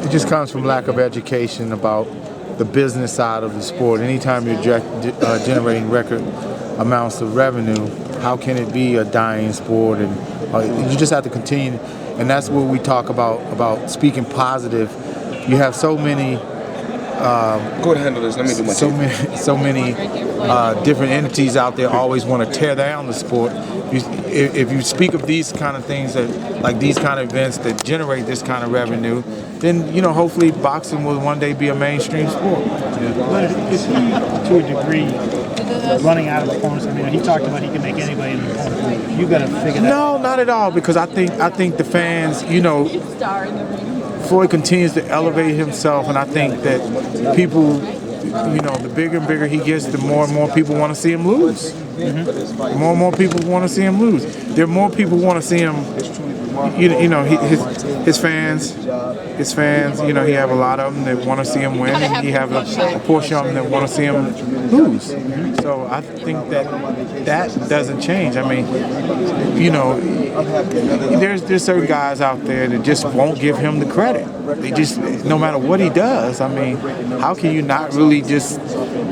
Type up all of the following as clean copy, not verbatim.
It just comes from lack of education about the business side of the sport. Anytime you're generating record amounts of revenue, how can it be a dying sport? And you just have to continue, and that's what we talk about speaking positive. You have so many. Go ahead, handle this. Let me do my so many different entities out there always want to tear down the sport. If you speak of these kind of things, like these kind of events that generate this kind of revenue, then hopefully boxing will one day be a mainstream sport. But is he, to a degree, running out of opponents? I mean, he talked about he can make anybody an opponent. You got to figure that out. No, not at all, because I think the fans, Floyd continues to elevate himself, and I think that people, the bigger and bigger he gets, the more and more people want to see him lose. The more and more people want to see him lose. There are more people want to see him. His fans. He have a lot of them that want to see him win, and he have a portion of them that want to see him lose. So I think that doesn't change. I mean, there's certain guys out there that just won't give him the credit. They just, no matter what he does. I mean, how can you not really just,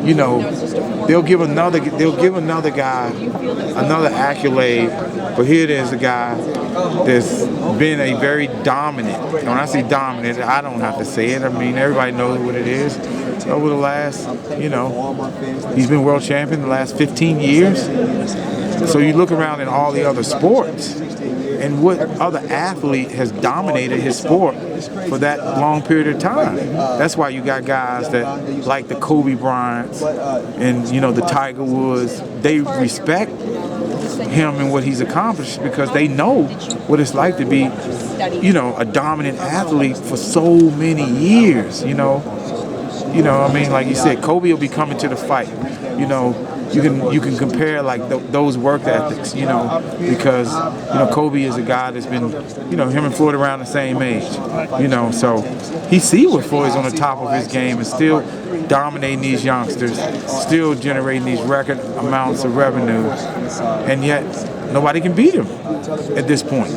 they'll give another guy another accolade, but here it is, a guy that's been a very dominant. When I say dominant, I don't have to say it. I mean, everybody knows what it is. Over the last, he's been world champion the last 15 years. So you look around in all the other sports, and what other athlete has dominated his sport for that long period of time? That's why you got guys that like the Kobe Bryants and the Tiger Woods. They respect him and what he's accomplished because they know what it's like to be, a dominant athlete for so many years. I mean, like you said, Kobe will be coming to the fight. You can compare like those work ethics, because Kobe is a guy that's been, him and Floyd around the same age, so he see what Floyd's on the top of his game and still dominating these youngsters, still generating these record amounts of revenue, and yet nobody can beat him at this point.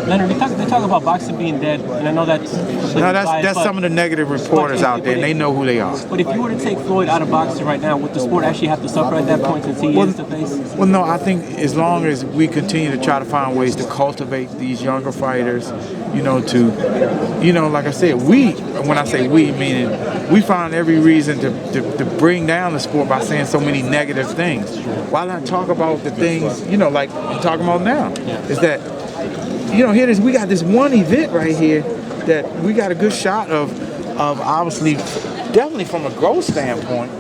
Leonard, they talk about boxing being dead, and I know that's some of the negative reporters out there, and they know who they are. But if you were to take Floyd out of boxing right now, would the sport actually have to suffer at that point since he is the face? Well, no, I think as long as we continue to try to find ways to cultivate these younger fighters, like I said, when I say we, meaning we find every reason to bring down the sport by saying so many negative things. Why not talk about the things, like we're talking about now? Is that, here it is, we got this one event right here that we got a good shot of obviously, definitely from a growth standpoint.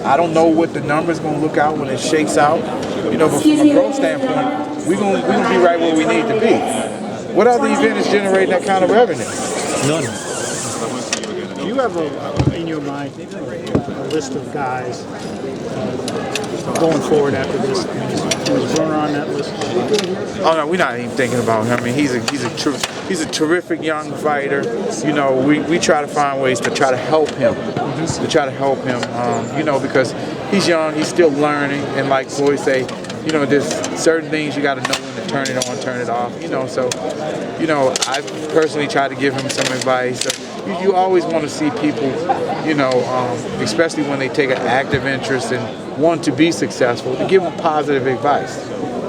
I don't know what the number's going to look out when it shakes out, but from a growth standpoint, we're gonna be right where we need to be. What other event is generating that kind of revenue? None. Do you have in your mind a list of guys going forward after this? Is Burner on that list? Oh no, we're not even thinking about him. I mean, he's a terrific young fighter. We try to find ways to try to help him. Because he's young, he's still learning, and like Floyd say, there's certain things you got to know when to turn it on, turn it off. I personally try to give him some advice. You always want to see people, especially when they take an active interest and want to be successful, to give them positive advice.